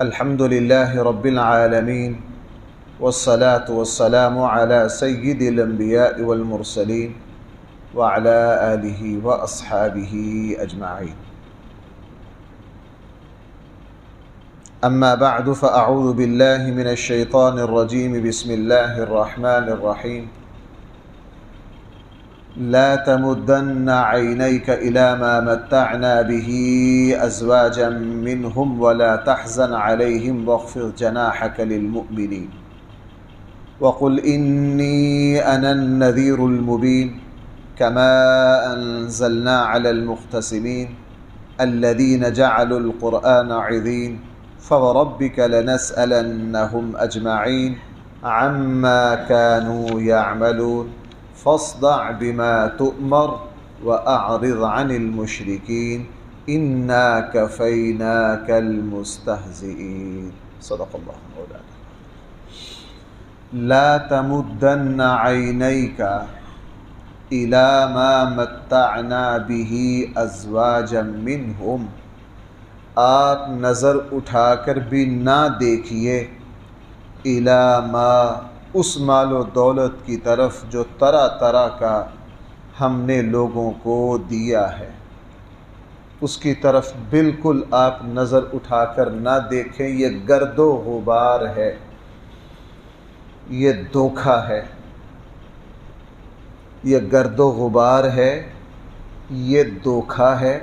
الحمد لله رب العالمين والصلاة والسلام على سيد الأنبياء والمرسلين وعلى آله وأصحابه أجمعين. أما بعد فأعوذ بالله من الشيطان الرجيم. بسم الله الرحمن الرحيم. لا تمدن عينيك إلى ما متعنا به أزواجا منهم ولا تحزن عليهم واخفض جناحك للمؤمنين وقل إني أنا النذير المبين كما أنزلنا على المقتسمين الذين جعلوا القرآن عظيم فوربك لنسألنهم أجمعين عما كانوا يعملون فاصدع بما تؤمر وأعرض عن المشركين إنا كفيناك المستهزئين. صدق الله مولانا. لا تمدن عينيك إلى ما متعنا به أزواجا منهم، آپ نظر اٹھا کر بھی نہ دیکھیے إِلَى مَا، اس مال و دولت کی طرف جو طرح طرح کا ہم نے لوگوں کو دیا ہے، اس کی طرف بالکل آپ نظر اٹھا کر نہ دیکھیں. یہ گرد و غبار ہے، یہ دھوکہ ہے، یہ گرد و غبار ہے، یہ دھوکہ ہے.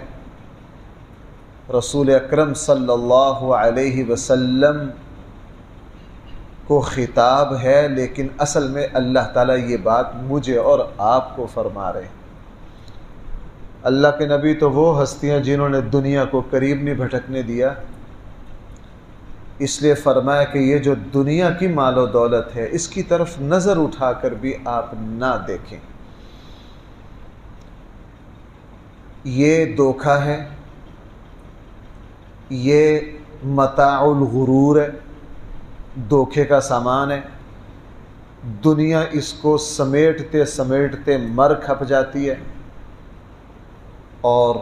رسول اکرم صلی اللہ علیہ وسلم کو خطاب ہے، لیکن اصل میں اللہ تعالیٰ یہ بات مجھے اور آپ کو فرما رہے ہیں. اللہ کے نبی تو وہ ہستیاں جنہوں نے دنیا کو قریب نہیں بھٹکنے دیا، اس لیے فرمایا کہ یہ جو دنیا کی مال و دولت ہے اس کی طرف نظر اٹھا کر بھی آپ نہ دیکھیں. یہ دھوکہ ہے، یہ متاع الغرور ہے، دھوکے کا سامان ہے. دنیا اس کو سمیٹتے سمیٹتے مر کھپ جاتی ہے اور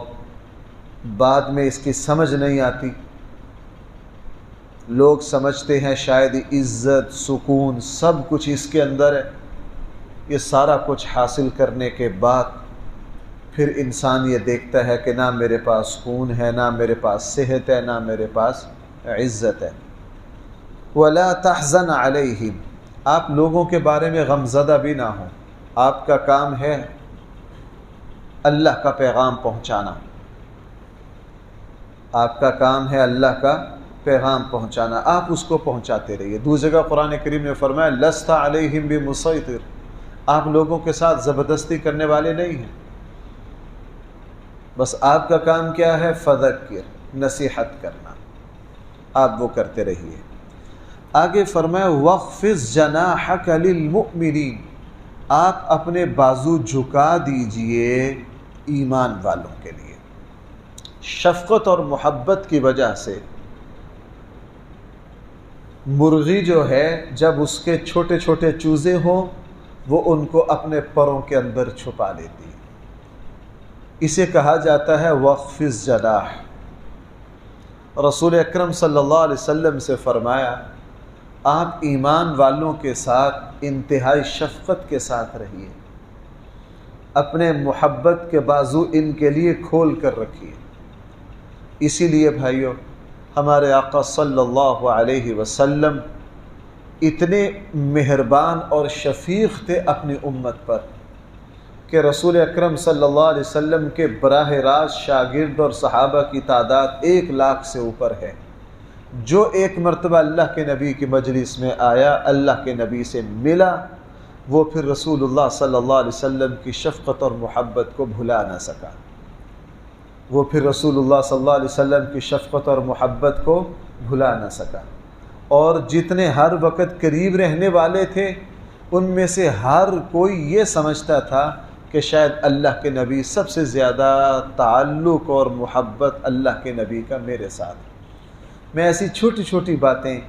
بعد میں اس کی سمجھ نہیں آتی. لوگ سمجھتے ہیں شاید عزت سکون سب کچھ اس کے اندر ہے. یہ سارا کچھ حاصل کرنے کے بعد پھر انسان یہ دیکھتا ہے کہ نہ میرے پاس سکون ہے، نہ میرے پاس صحت ہے، نہ میرے پاس عزت ہے. وَلَا تَحْزَنْ عَلَيْهِمْ، آپ لوگوں کے بارے میں غمزدہ بھی نہ ہوں. آپ کا کام ہے اللہ کا پیغام پہنچانا، آپ کا کام ہے اللہ کا پیغام پہنچانا، آپ اس کو پہنچاتے رہیے. دوسری جگہ قرآن کریم نے فرمایا لَسْتَ عَلَيْهِمْ بِمُسَيْطِرٍ، آپ لوگوں کے ساتھ زبردستی کرنے والے نہیں ہیں. بس آپ کا کام کیا ہے؟ فذکر، نصیحت کرنا، آپ وہ کرتے رہیے. آگے فرمایا وَاخْفِضْ جَنَاحَكَ لِلْمُؤْمِنِينَ، آپ اپنے بازو جھکا دیجئے ایمان والوں کے لیے. شفقت اور محبت کی وجہ سے مرغی جو ہے جب اس کے چھوٹے چھوٹے چوزے ہوں وہ ان کو اپنے پروں کے اندر چھپا لیتی ہے. اسے کہا جاتا ہے وَاخْفِضْ جناح. رسول اکرم صلی اللہ علیہ وسلم سے فرمایا آپ ایمان والوں کے ساتھ انتہائی شفقت کے ساتھ رہیے، اپنے محبت کے بازو ان کے لیے کھول کر رکھیے. اسی لیے بھائیو ہمارے آقا صلی اللہ علیہ وسلم اتنے مہربان اور شفیق تھے اپنی امت پر کہ رسول اکرم صلی اللہ علیہ وسلم کے براہ راست شاگرد اور صحابہ کی تعداد 1,00,000 سے اوپر ہے. جو ایک مرتبہ اللہ کے نبی کی مجلس میں آیا، اللہ کے نبی سے ملا، وہ پھر رسول اللہ صلی اللہ علیہ وسلم کی شفقت اور محبت کو بھلا نہ سکا. وہ پھر رسول اللہ صلی اللہ علیہ وسلم کی شفقت اور محبت کو بھلا نہ سکا. اور جتنے ہر وقت قریب رہنے والے تھے ان میں سے ہر کوئی یہ سمجھتا تھا کہ شاید اللہ کے نبی سب سے زیادہ تعلق اور محبت اللہ کے نبی کا میرے ساتھ. میں ایسی چھوٹی چھوٹی باتیں،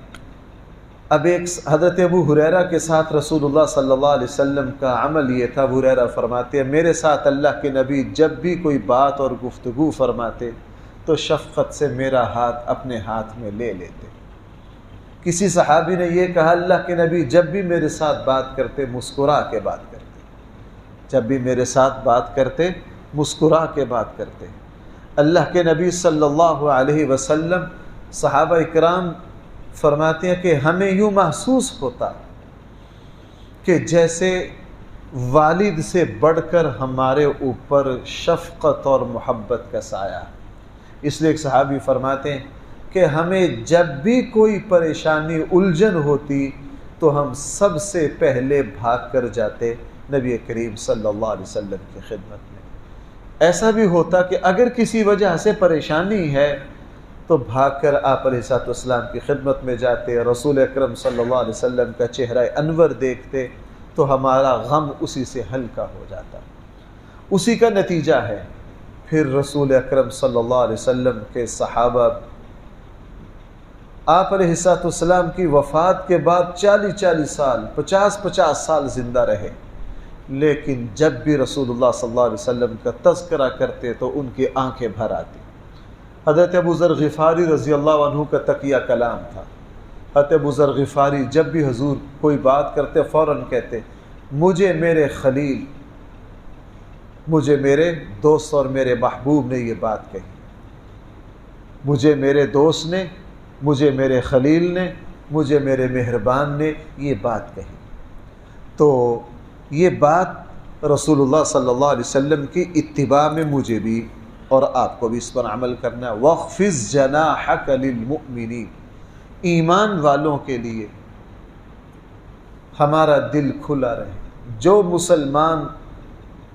اب ایک حضرت ابو ہریرہ کے ساتھ رسول اللہ صلی اللہ علیہ وسلم کا عمل یہ تھا. ابو ہریرہ فرماتے ہیں میرے ساتھ اللہ کے نبی جب بھی کوئی بات اور گفتگو فرماتے تو شفقت سے میرا ہاتھ اپنے ہاتھ میں لے لیتے. کسی صحابی نے یہ کہا اللہ کے نبی جب بھی میرے ساتھ بات کرتے مسکرا کے بات کرتے، جب بھی میرے ساتھ بات کرتے مسکرا کے بات کرتے۔ اللہ کے نبی صلی اللہ علیہ وسلم صحابہ اکرام فرماتے ہیں کہ ہمیں یوں محسوس ہوتا کہ جیسے والد سے بڑھ کر ہمارے اوپر شفقت اور محبت کا سایہ۔ اس لیے ایک صحابی فرماتے ہیں کہ ہمیں جب بھی کوئی پریشانی الجھن ہوتی تو ہم سب سے پہلے بھاگ کر جاتے نبی کریم صلی اللہ علیہ وسلم کی خدمت میں۔ ایسا بھی ہوتا کہ اگر کسی وجہ سے پریشانی ہے تو بھاگ کر آپ علیہ الصلوۃ والسلام کی خدمت میں جاتے، رسول اکرم صلی اللہ علیہ وسلم کا چہرہ انور دیکھتے تو ہمارا غم اسی سے ہلکا ہو جاتا۔ اسی کا نتیجہ ہے پھر رسول اکرم صلی اللہ علیہ وسلم کے صحابہ آپ علیہ الصلوۃ والسلام کی وفات کے بعد 40 سال 50 سال زندہ رہے، لیکن جب بھی رسول اللہ صلی اللہ علیہ وسلم کا تذکرہ کرتے تو ان کی آنکھیں بھر آتی۔ حضرت ابو ذر غفاری رضی اللہ عنہ کا تقیہ کلام تھا۔ حضرت ابو ذر غفاری جب بھی حضور کوئی بات کرتے فوراً کہتے مجھے میرے خلیل، مجھے میرے دوست اور میرے محبوب نے یہ بات کہی، مجھے میرے دوست نے، مجھے میرے خلیل نے، مجھے میرے مہربان نے یہ بات کہی۔ تو یہ بات رسول اللہ صلی اللہ علیہ وسلم کی اتباع میں مجھے بھی اور آپ کو بھی اس پر عمل کرنا ہے۔ وَاخْفِضْ جَنَاحَكَ لِلْمُؤْمِنِينَ، ایمان والوں کے لیے ہمارا دل کھلا رہے۔ جو مسلمان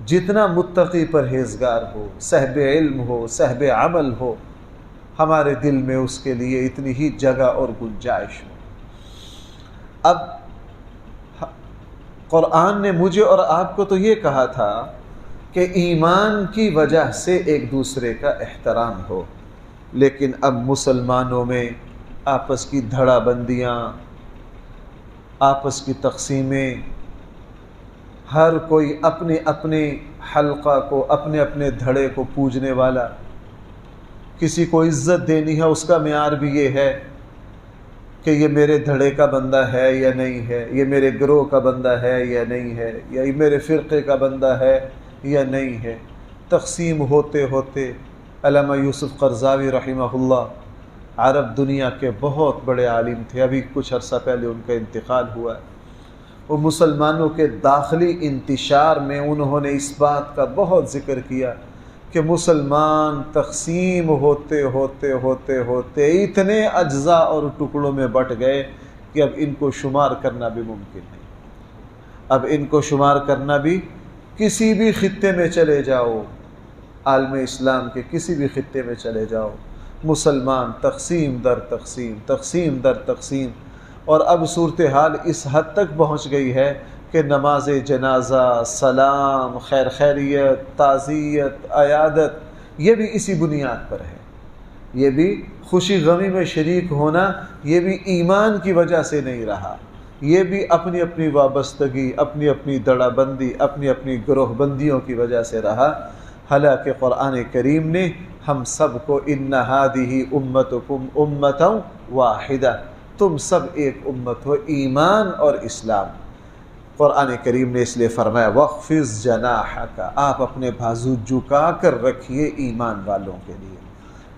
جتنا متقی پرہیزگار ہو، صاحب علم ہو، صاحب عمل ہو، ہمارے دل میں اس کے لیے اتنی ہی جگہ اور گنجائش ہو۔ اب قرآن نے مجھے اور آپ کو تو یہ کہا تھا کہ ایمان کی وجہ سے ایک دوسرے کا احترام ہو، لیکن اب مسلمانوں میں آپس کی دھڑا بندیاں، آپس کی تقسیمیں، ہر کوئی اپنے اپنے حلقہ کو، اپنے اپنے دھڑے کو پوجنے والا، کسی کو عزت دینی ہے اس کا معیار بھی یہ ہے کہ یہ میرے دھڑے کا بندہ ہے یا نہیں ہے، یہ میرے گروہ کا بندہ ہے یا نہیں ہے، یا یہ میرے فرقے کا بندہ ہے یا نہیں ہے۔ تقسیم ہوتے ہوتے علامہ یوسف قرضاوی رحمہ اللہ عرب دنیا کے بہت بڑے عالم تھے، ابھی کچھ عرصہ پہلے ان کا انتقال ہوا ہے۔ وہ مسلمانوں کے داخلی انتشار میں انہوں نے اس بات کا بہت ذکر کیا کہ مسلمان تقسیم ہوتے ہوتے ہوتے ہوتے اتنے اجزاء اور ٹکڑوں میں بٹ گئے کہ اب ان کو شمار کرنا بھی ممکن نہیں۔ اب ان کو شمار کرنا بھی، کسی بھی خطے میں چلے جاؤ، عالم اسلام کے کسی بھی خطے میں چلے جاؤ، مسلمان تقسیم در تقسیم، تقسیم در تقسیم۔ اور اب صورتحال اس حد تک پہنچ گئی ہے کہ نماز جنازہ، سلام، خیر خیریت، تعزیت، عیادت، یہ بھی اسی بنیاد پر ہے۔ یہ بھی خوشی غمی میں شریک ہونا، یہ بھی ایمان کی وجہ سے نہیں رہا، یہ بھی اپنی اپنی وابستگی، اپنی اپنی دڑا بندی، اپنی اپنی گروہ بندیوں کی وجہ سے رہا۔ حالانکہ قرآن کریم نے ہم سب کو اِنَّ هَٰذِهِ أُمَّتُكُمْ أُمَّةً وَاحِدَةً، تم سب ایک امت ہو، ایمان اور اسلام۔ قرآن کریم نے اس لیے فرمایا وَاخْفِضْ جَنَاحَكَ، آپ اپنے بازو جھکا کر رکھیے ایمان والوں کے لیے۔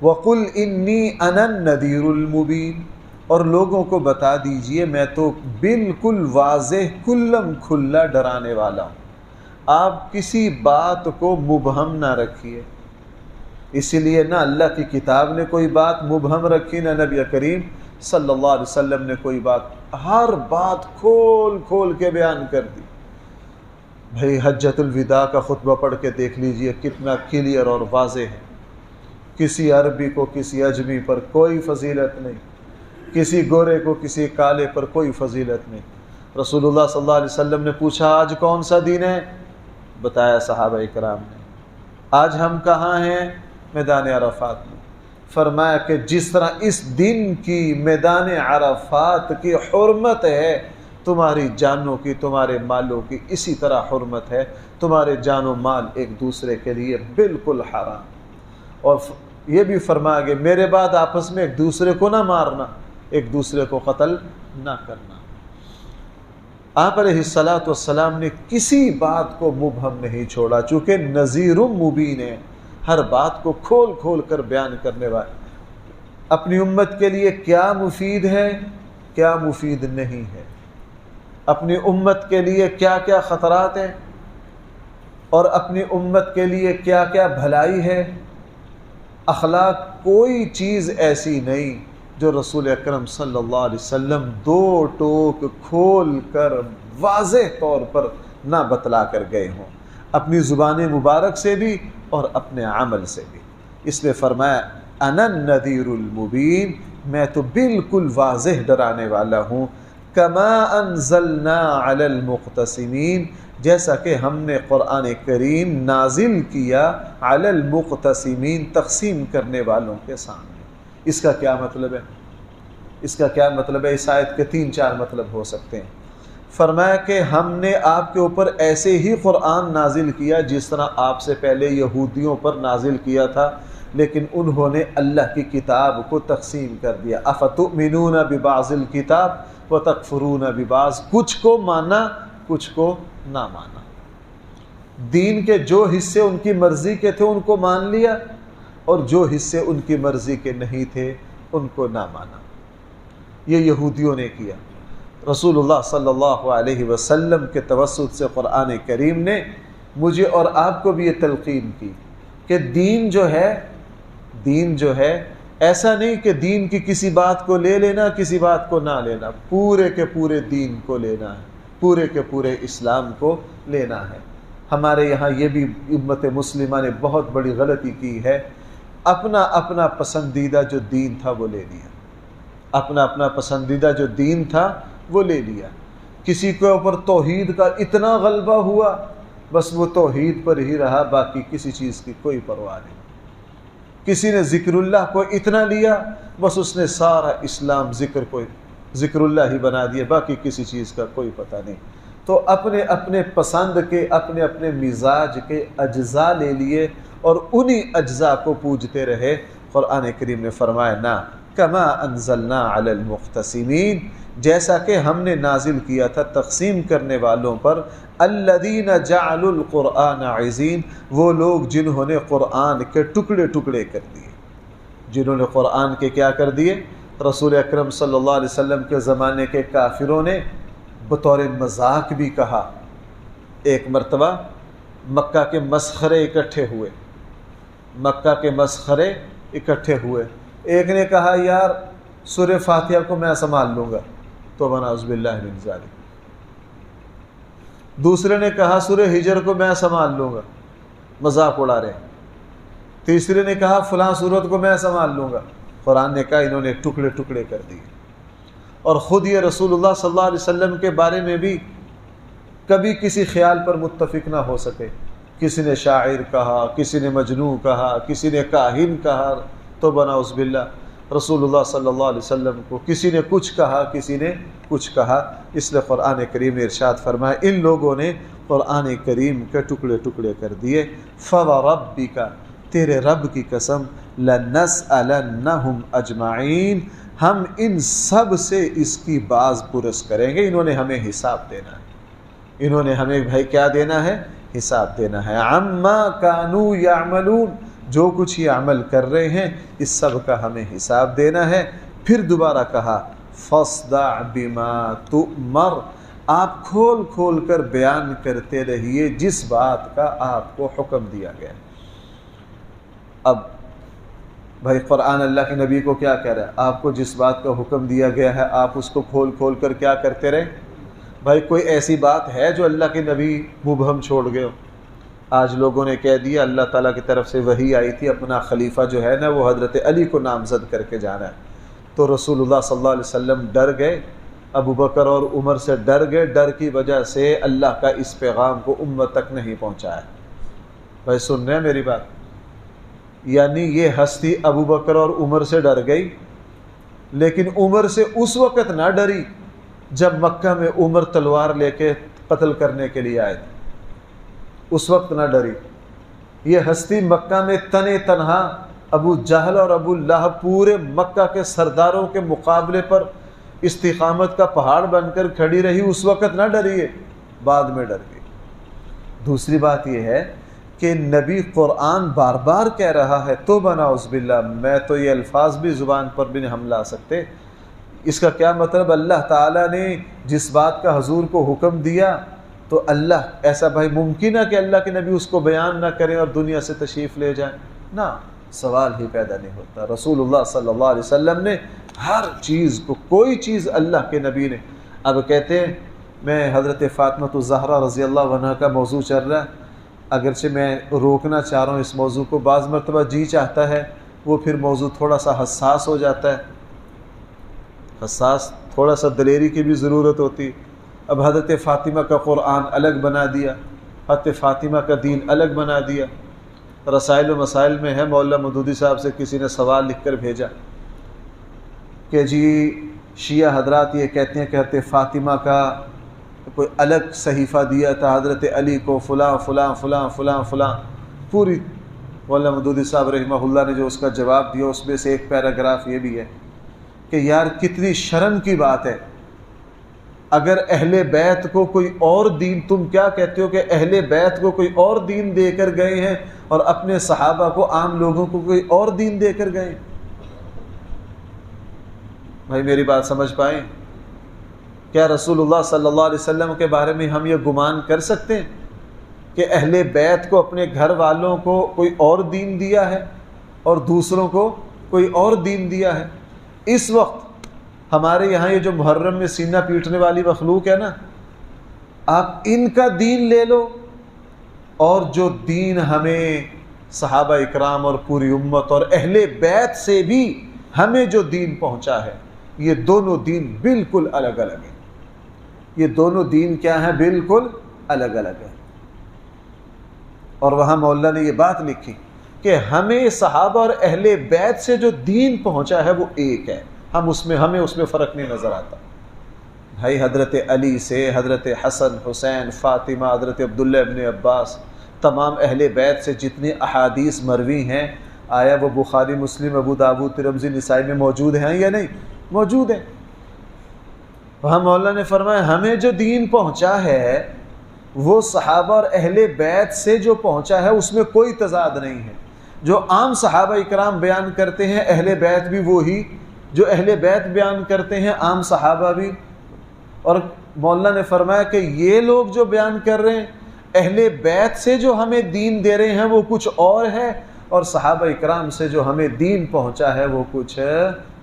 وَقُلْ إِنِّي أَنَا النَّذِيرُ الْمُبِينُ، اور لوگوں کو بتا دیجئے میں تو بالکل واضح کلم کھلا ڈرانے والا ہوں۔ آپ کسی بات کو مبہم نہ رکھیے، اسی لیے نہ اللہ کی کتاب نے کوئی بات مبہم رکھی، نہ نبی کریم صلی اللہ علیہ وسلم نے کوئی بات، ہر بات کھول کھول کے بیان کر دی۔ بھئی حجۃ الوداع کا خطبہ پڑھ کے دیکھ لیجئے کتنا کلیئر اور واضح ہے۔ کسی عربی کو کسی عجمی پر کوئی فضیلت نہیں، کسی گورے کو کسی کالے پر کوئی فضیلت نہیں۔ رسول اللہ صلی اللہ علیہ وسلم نے پوچھا آج کون سا دن ہے؟ بتایا صحابہ اکرام نے۔ آج ہم کہاں ہیں؟ میدان عرفات میں۔ فرمایا کہ جس طرح اس دن کی میدان عرفات کی حرمت ہے، تمہاری جانوں کی، تمہارے مالوں کی اسی طرح حرمت ہے۔ تمہارے جان و مال ایک دوسرے کے لیے بالکل حرام۔ اور یہ بھی فرمایا کہ میرے بعد آپس میں ایک دوسرے کو نہ مارنا، ایک دوسرے کو قتل نہ کرنا۔ آپ علیہ الصلاۃ والسلام نے کسی بات کو مبہم نہیں چھوڑا، چونکہ نذیر مبین ہے، ہر بات کو کھول کھول کر بیان کرنے والے۔ اپنی امت کے لیے کیا مفید ہے، کیا مفید نہیں ہے، اپنی امت کے لیے کیا کیا خطرات ہیں، اور اپنی امت کے لیے کیا کیا بھلائی ہے۔ اخلاق کوئی چیز ایسی نہیں جو رسول اکرم صلی اللہ علیہ وسلم دو ٹوک کھول کر واضح طور پر نہ بتلا کر گئے ہوں، اپنی زبان مبارک سے بھی اور اپنے عمل سے بھی۔ اس نے فرمایا انا النذیر المبین، میں تو بالکل واضح ڈرانے والا ہوں، کما انزلنا علی المقتسمین، جیسا کہ ہم نے قرآن کریم نازل کیا علی المقتسمین، تقسیم کرنے والوں کے سامنے۔ اس کا کیا مطلب ہے؟ اس کا کیا مطلب ہے؟ اس آیت کے 3-4 مطلب ہو سکتے ہیں۔ فرمایا کہ ہم نے آپ کے اوپر ایسے ہی قرآن نازل کیا جس طرح آپ سے پہلے یہودیوں پر نازل کیا تھا، لیکن انہوں نے اللہ کی کتاب کو تقسیم کر دیا۔ افتؤمنون ببعض الکتاب وتکفرون ببعض، کچھ کو مانا کچھ کو نہ مانا۔ دین کے جو حصے ان کی مرضی کے تھے ان کو مان لیا، اور جو حصے ان کی مرضی کے نہیں تھے ان کو نہ مانا۔ یہ یہودیوں نے کیا۔ رسول اللہ صلی اللہ علیہ وسلم کے توسط سے قرآن کریم نے مجھے اور آپ کو بھی یہ تلقین کی کہ دین جو ہے ایسا نہیں کہ دین کی کسی بات کو لے لینا کسی بات کو نہ لینا، پورے کے پورے دین کو لینا ہے، پورے کے پورے اسلام کو لینا ہے۔ ہمارے یہاں یہ بھی امت مسلمہ نے بہت بڑی غلطی کی ہے، اپنا اپنا پسندیدہ جو دین تھا وہ لے لیا، اپنا اپنا پسندیدہ جو دین تھا وہ لے لیا۔ کسی کے اوپر توحید کا اتنا غلبہ ہوا بس وہ توحید پر ہی رہا، باقی کسی چیز کی کوئی پرواہ نہیں۔ کسی نے ذکر اللہ کو اتنا لیا بس اس نے سارا اسلام ذکر اللہ ہی بنا دیا، باقی کسی چیز کا کوئی پتہ نہیں۔ تو اپنے اپنے پسند کے اپنے اپنے مزاج کے اجزاء لے لیے اور انہی اجزاء کو پوجتے رہے۔ قرآن کریم نے فرمایا نا کما انزلنا علی المقتسمین، جیسا کہ ہم نے نازل کیا تھا تقسیم کرنے والوں پر، الذین جعلوا القرآن عضین، وہ لوگ جنہوں نے قرآن کے ٹکڑے ٹکڑے کر دیے، جنہوں نے قرآن کے کیا کر دیے؟ رسول اکرم صلی اللہ علیہ وسلم کے زمانے کے کافروں نے بطور مذاق بھی کہا۔ ایک مرتبہ مکہ کے مسخرے اکٹھے ہوئے، ایک نے کہا یار سورہ فاتحہ کو میں سنبھال لوں گا، تو نعوذ باللہ من ذالک۔ دوسرے نے کہا سورہ ہجر کو میں سنبھال لوں گا، مذاق اڑا رہے ہیں۔ تیسرے نے کہا فلاں سورت کو میں سنبھال لوں گا۔ قرآن نے کہا انہوں نے ٹکڑے ٹکڑے کر دیے۔ اور خود یہ رسول اللہ صلی اللہ علیہ وسلم کے بارے میں بھی کبھی کسی خیال پر متفق نہ ہو سکے، کسی نے شاعر کہا، کسی نے مجنون کہا، کسی نے کاہن کہا، تو نعوذ باللہ رسول اللہ صلی اللہ علیہ وسلم کو کسی نے کچھ کہا، کسی نے کچھ کہا۔ اس لیے قرآن کریم نے ارشاد فرمایا ان لوگوں نے قرآن کریم کے ٹکڑے ٹکڑے کر دیے۔ فَوَرَبِّكَ، تیرے رب کی قسم، لَنَسْأَلَنَّهُمْ أَجْمَعِينَ، ہم ان سب سے اس کی باز پرس کریں گے۔ انہوں نے ہمیں حساب دینا ہے، انہوں نے ہمیں بھائی کیا دینا ہے؟ حساب دینا ہے۔ عَمَّا كَانُوا يَعْمَلُونَ، جو کچھ یہ عمل کر رہے ہیں اس سب کا ہمیں حساب دینا ہے۔ پھر دوبارہ کہا فَاصْدَعْ بِمَا تُؤْمَرُ، آپ کھول کھول کر بیان کرتے رہیے جس بات کا آپ کو حکم دیا گیا۔ اب بھائی قرآن اللہ کے نبی کو کیا کہہ رہا ہے؟ آپ کو جس بات کا حکم دیا گیا ہے آپ اس کو کھول کھول کر کیا کرتے رہے۔ بھائی کوئی ایسی بات ہے جو اللہ کے نبی مبہم چھوڑ گئے ہو؟ آج لوگوں نے کہہ دیا اللہ تعالیٰ کی طرف سے وحی آئی تھی اپنا خلیفہ جو ہے نا وہ حضرت علی کو نامزد کر کے جانا ہے، تو رسول اللہ صلی اللہ علیہ وسلم ڈر گئے، ابو بکر اور عمر سے ڈر گئے، ڈر کی وجہ سے اللہ کا اس پیغام کو امت تک نہیں پہنچایا۔ بھائی سن رہے ہیں میری بات؟ یعنی یہ ہستی ابو بکر اور عمر سے ڈر گئی، لیکن عمر سے اس وقت نہ ڈری جب مکہ میں عمر تلوار لے کے قتل کرنے کے لیے آئے تھے، اس وقت نہ ڈری۔ یہ ہستی مکہ میں تنہا ابو جہل اور ابو لہب پورے مکہ کے سرداروں کے مقابلے پر استقامت کا پہاڑ بن کر کھڑی رہی، اس وقت نہ ڈری ہے، بعد میں ڈر گئی۔ دوسری بات یہ ہے کہ نبی قرآن بار بار کہہ رہا ہے توبہ نعوذ باللہ، میں تو یہ الفاظ بھی زبان پر بھی نہیں ہم لا سکتے۔ اس کا کیا مطلب؟ اللہ تعالیٰ نے جس بات کا حضور کو حکم دیا تو اللہ، ایسا بھائی ممکن ہے کہ اللہ کے نبی اس کو بیان نہ کریں اور دنیا سے تشریف لے جائیں؟ نہ، سوال ہی پیدا نہیں ہوتا۔ رسول اللہ صلی اللہ علیہ وسلم نے ہر چیز کو، کوئی چیز اللہ کے نبی نے، اب کہتے ہیں میں حضرت فاطمہ الزہرا رضی اللہ عنہا کا موضوع چل رہا ہے، اگرچہ میں روکنا چاہ رہا ہوں اس موضوع کو، بعض مرتبہ جی چاہتا ہے وہ پھر موضوع تھوڑا سا حساس ہو جاتا ہے، حساس، تھوڑا سا دلیری کی بھی ضرورت ہوتی۔ اب حضرت فاطمہ کا قرآن الگ بنا دیا، حضرت فاطمہ کا دین الگ بنا دیا۔ رسائل و مسائل میں ہے، مولانا مودودی صاحب سے کسی نے سوال لکھ کر بھیجا کہ جی شیعہ حضرات یہ کہتے ہیں کہ حضرت فاطمہ کا کوئی الگ صحیفہ دیا تھا حضرت علی کو، فلاں فلاں فلاں فلاں فلاں، پوری مولانا مودودی صاحب رحمہ اللہ نے جو اس کا جواب دیا اس میں سے ایک پیراگراف یہ بھی ہے کہ یار کتنی شرم کی بات ہے، اگر اہل بیت کو کوئی اور دین، تم کیا کہتے ہو کہ اہل بیت کو کوئی اور دین دے کر گئے ہیں اور اپنے صحابہ کو، عام لوگوں کو کوئی اور دین دے کر گئے؟ بھائی میری بات سمجھ پائیں؟ کیا رسول اللہ صلی اللہ علیہ وسلم کے بارے میں ہم یہ گمان کر سکتے ہیں کہ اہل بیت کو، اپنے گھر والوں کو کوئی اور دین دیا ہے اور دوسروں کو کوئی اور دین دیا ہے؟ اس وقت ہمارے یہاں یہ جو محرم میں سینہ پیٹنے والی مخلوق ہے نا، آپ ان کا دین لے لو، اور جو دین ہمیں صحابہ اکرام اور پوری امت اور اہل بیت سے بھی ہمیں جو دین پہنچا ہے، یہ دونوں دین بالکل الگ الگ ہیں۔ یہ دونوں دین کیا ہیں؟ بالکل الگ الگ ہیں۔ اور وہاں مولانا نے یہ بات لکھی کہ ہمیں صحابہ اور اہل بیت سے جو دین پہنچا ہے وہ ایک ہے، ہمیں اس میں فرق نہیں نظر آتا۔ بھائی حضرت علی سے حضرت حسن، حسین، فاطمہ، حضرت عبداللہ ابن عباس، تمام اہل بیت سے جتنی احادیث مروی ہیں، آیا وہ بخاری، مسلم، ابو داؤد، ترمذی، نسائی میں موجود ہیں یا نہیں؟ موجود ہیں۔ وہاں مولانا نے فرمایا ہمیں جو دین پہنچا ہے وہ صحابہ اور اہل بیت سے جو پہنچا ہے اس میں کوئی تضاد نہیں ہے۔ جو عام صحابہ اکرام بیان کرتے ہیں اہل بیت بھی وہی، جو اہل بیت بیان کرتے ہیں عام صحابہ بھی۔ اور مولانا نے فرمایا کہ یہ لوگ جو بیان کر رہے ہیں اہل بیت سے جو ہمیں دین دے رہے ہیں وہ کچھ اور ہے، اور صحابہ اکرام سے جو ہمیں دین پہنچا ہے وہ کچھ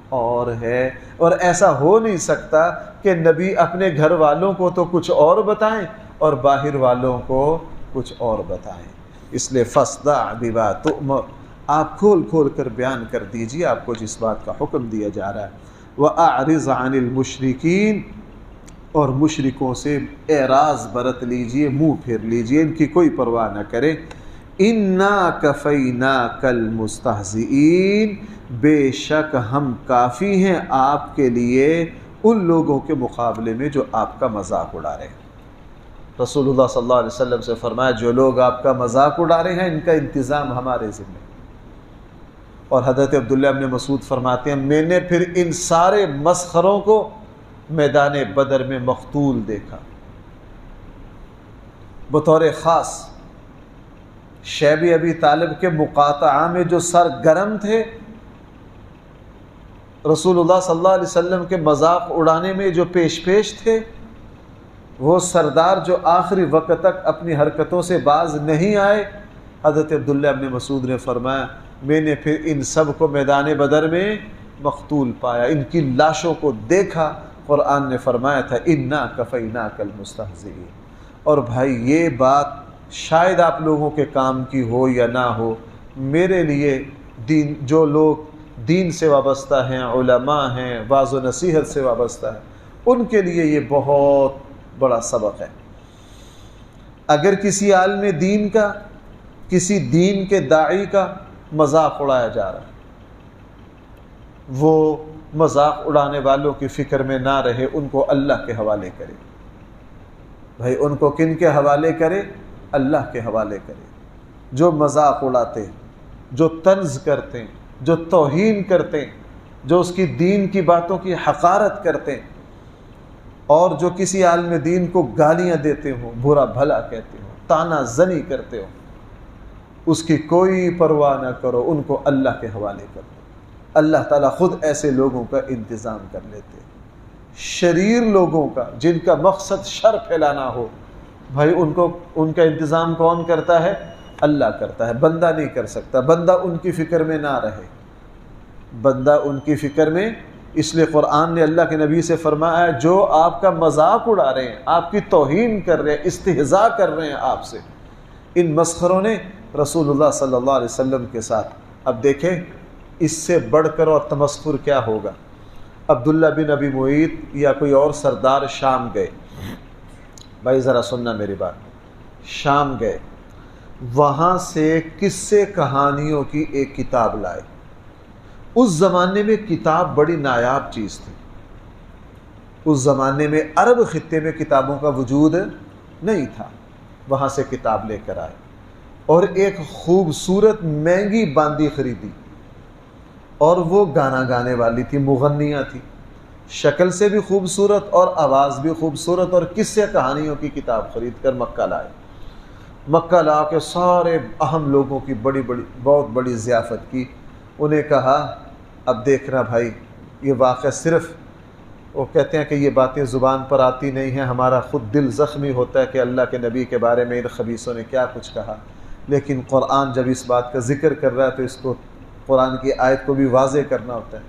اور ہے۔ اور ایسا ہو نہیں سکتا کہ نبی اپنے گھر والوں کو تو کچھ اور بتائیں اور باہر والوں کو کچھ اور بتائیں۔ اس لیے فاصدع بما تؤمر، آپ کھول کھول کر بیان کر دیجیے آپ کو جس بات کا حکم دیا جا رہا ہے۔ وَأَعْرِضْ عَنِ الْمُشْرِكِينَ، اور مشرکوں سے اعراض برت لیجئے، منہ پھیر لیجئے، ان کی کوئی پرواہ نہ کرے۔ اِنَّا كَفَيْنَاكَ الْمُسْتَهْزِئِينَ، بے شک ہم کافی ہیں آپ کے لیے ان لوگوں کے مقابلے میں جو آپ کا مذاق اڑا رہے ہیں۔ رسول اللہ صلی اللہ علیہ وسلم سے فرمایا جو لوگ آپ کا مذاق اڑا رہے ہیں ان کا انتظام ہمارے ذمہ۔ اور حضرت عبداللہ ابن مسعود فرماتے ہیں میں نے پھر ان سارے مسخروں کو میدان بدر میں مقتول دیکھا۔ بطور خاص شیب ابی طالب کے مقاطعہ میں جو سرگرم تھے، رسول اللہ صلی اللہ علیہ وسلم کے مذاق اڑانے میں جو پیش تھے، وہ سردار جو آخری وقت تک اپنی حرکتوں سے باز نہیں آئے، حضرت عبداللہ ابن مسعود نے فرمایا میں نے پھر ان سب کو میدان بدر میں مقتول پایا، ان کی لاشوں کو دیکھا۔ قرآن نے فرمایا تھا اِنَّا كَفَيْنَاكَ الْمُسْتَهْزِئِينَ۔ اور بھائی یہ بات شاید آپ لوگوں کے کام کی ہو یا نہ ہو، میرے لیے دین، جو لوگ دین سے وابستہ ہیں، علماء ہیں، واعظ و نصیحت سے وابستہ ہیں، ان کے لیے یہ بہت بڑا سبق ہے۔ اگر کسی عالم دین کا، کسی دین کے داعی کا مذاق اڑایا جا رہا ہے، وہ مذاق اڑانے والوں کی فکر میں نہ رہے، ان کو اللہ کے حوالے کرے۔ بھائی ان کو کن کے حوالے کرے؟ اللہ کے حوالے کرے۔ جو مذاق اڑاتے، جو طنز کرتے ہیں، جو توہین کرتے ہیں، جو اس کی دین کی باتوں کی حقارت کرتے ہیں، اور جو کسی عالم دین کو گالیاں دیتے ہوں، برا بھلا کہتے ہوں، طعنہ زنی کرتے ہوں، اس کی کوئی پرواہ نہ کرو، ان کو اللہ کے حوالے کر دو۔ اللہ تعالیٰ خود ایسے لوگوں کا انتظام کر لیتے ہیں۔ شریر لوگوں کا، جن کا مقصد شر پھیلانا ہو، بھائی ان کا انتظام کون کرتا ہے؟ اللہ کرتا ہے، بندہ نہیں کر سکتا۔ بندہ ان کی فکر میں نہ رہے، بندہ ان کی فکر میں، اس لیے قرآن نے اللہ کے نبی سے فرمایا جو آپ کا مذاق اڑا رہے ہیں، آپ کی توہین کر رہے ہیں، استہزاء کر رہے ہیں آپ سے، ان مسخروں نے رسول اللہ صلی اللہ علیہ وسلم کے ساتھ، اب دیکھیں اس سے بڑھ کر اور تمسخر کیا ہوگا۔ عبداللہ بن ابی معیط یا کوئی اور سردار شام گئے، بھائی ذرا سننا میری بات، شام گئے، وہاں سے قصے کہانیوں کی ایک کتاب لائے۔ اس زمانے میں کتاب بڑی نایاب چیز تھی، اس زمانے میں عرب خطے میں کتابوں کا وجود نہیں تھا، وہاں سے کتاب لے کر آئے اور ایک خوبصورت مہنگی باندی خریدی، اور وہ گانا گانے والی تھی، مغنیہ تھی، شکل سے بھی خوبصورت اور آواز بھی خوبصورت، اور قصے کہانیوں کی کتاب خرید کر مکہ لائے۔ مکہ لا کے سارے اہم لوگوں کی بہت بڑی ضیافت کی۔ انہیں کہا اب دیکھنا بھائی، یہ واقعہ صرف، وہ کہتے ہیں کہ یہ باتیں زبان پر آتی نہیں ہیں، ہمارا خود دل زخمی ہوتا ہے کہ اللہ کے نبی کے بارے میں ان خبیثوں نے کیا کچھ کہا، لیکن قرآن جب اس بات کا ذکر کر رہا ہے تو اس کو، قرآن کی آیت کو بھی واضح کرنا ہوتا ہے۔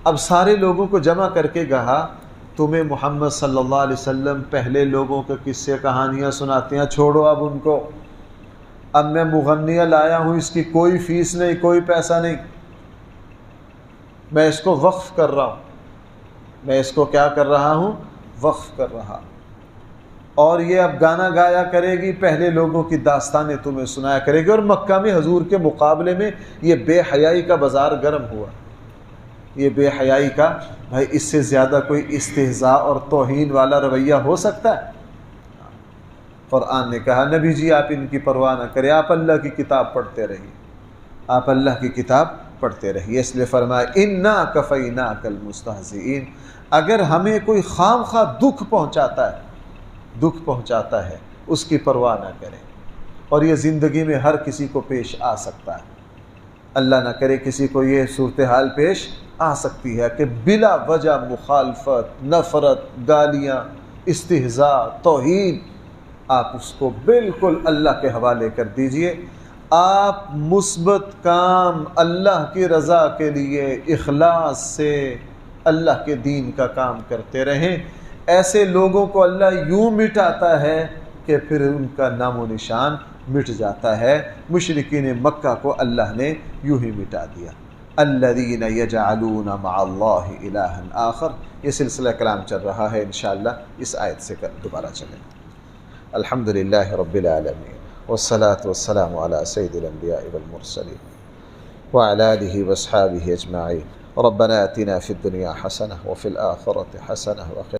اب سارے لوگوں کو جمع کر کے کہا تمہیں محمد صلی اللہ علیہ وسلم پہلے لوگوں کے قصے کہانیاں سناتے ہیں، چھوڑو اب ان کو، اب میں مغنیہ لایا ہوں، اس کی کوئی فیس نہیں، کوئی پیسہ نہیں، میں اس کو وقف کر رہا ہوں، میں اس کو کیا کر رہا ہوں؟ وقف کر رہا ہوں، اور یہ اب گانا گایا کرے گی، پہلے لوگوں کی داستانیں تمہیں سنایا کرے گی۔ اور مکہ میں حضور کے مقابلے میں یہ بے حیائی کا بازار گرم ہوا، یہ بے حیائی کا، بھائی اس سے زیادہ کوئی استہزاء اور توہین والا رویہ ہو سکتا ہے؟ قرآن نے کہا نبی جی آپ ان کی پرواہ نہ کریں، آپ اللہ کی کتاب پڑھتے رہیے، آپ اللہ کی کتاب پڑھتے رہیے۔ اس لیے فرمایا انا کفیناک المستہزئین، اگر ہمیں کوئی خام خواہ دکھ پہنچاتا ہے اس کی پرواہ نہ کریں، اور یہ زندگی میں ہر کسی کو پیش آ سکتا ہے، اللہ نہ کرے کسی کو یہ صورتحال پیش آ سکتی ہے کہ بلا وجہ مخالفت، نفرت، گالیاں، استہزاء، توہین، آپ اس کو بالکل اللہ کے حوالے کر دیجئے۔ آپ مثبت کام اللہ کی رضا کے لیے اخلاص سے اللہ کے دین کا کام کرتے رہیں۔ ایسے لوگوں کو اللہ یوں مٹاتا ہے کہ پھر ان کا نام و نشان مٹ جاتا ہے۔ مشرکین مکہ کو اللہ نے یوں ہی مٹا دیا۔ الذین یجعلون مع اللہ الہا آخر، یہ سلسلہ کلام چل رہا ہے، انشاءاللہ اس آیت سے دوبارہ چلیں۔ الحمدللہ رب العالمین، والصلاة والسلام علی سید الانبیاء والمرسلین وعلی آلہ واصحابہ اجمعین۔ ربنا آتنا فی الدنیا حسنہ وفی الآخرۃ حسنہ وقنا